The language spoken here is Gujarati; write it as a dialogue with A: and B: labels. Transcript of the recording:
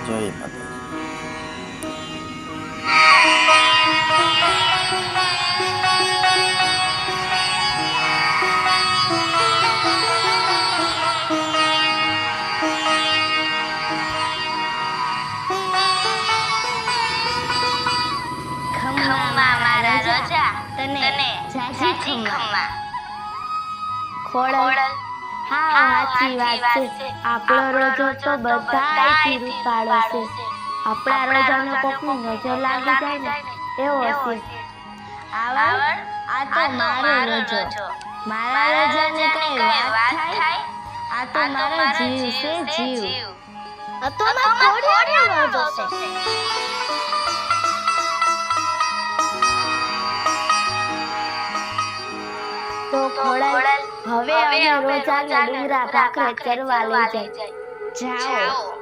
A: જય માતાજી.
B: ખમ્મા મારા રોજા તને જાજી ખમ્મા. ખોડલ હા સાચી વાત છે. આપણો રોજો તો બધાયથી રૂપાળો છે. આપણા રોજાનો કોકની નજર લાગી જાય ને એવો છે. આવડ આ તો મારો રોજો. મારા રોજાની કઈ વાત થાય? આ તો મારો જીવ છે જીવ. આ તો મારો ખોડિયાનો રોજો છે. તો ખોડલ હવે અમે રોજાના ડુંગરા ભાખરે ચરવા લઈ જાય. જાઓ.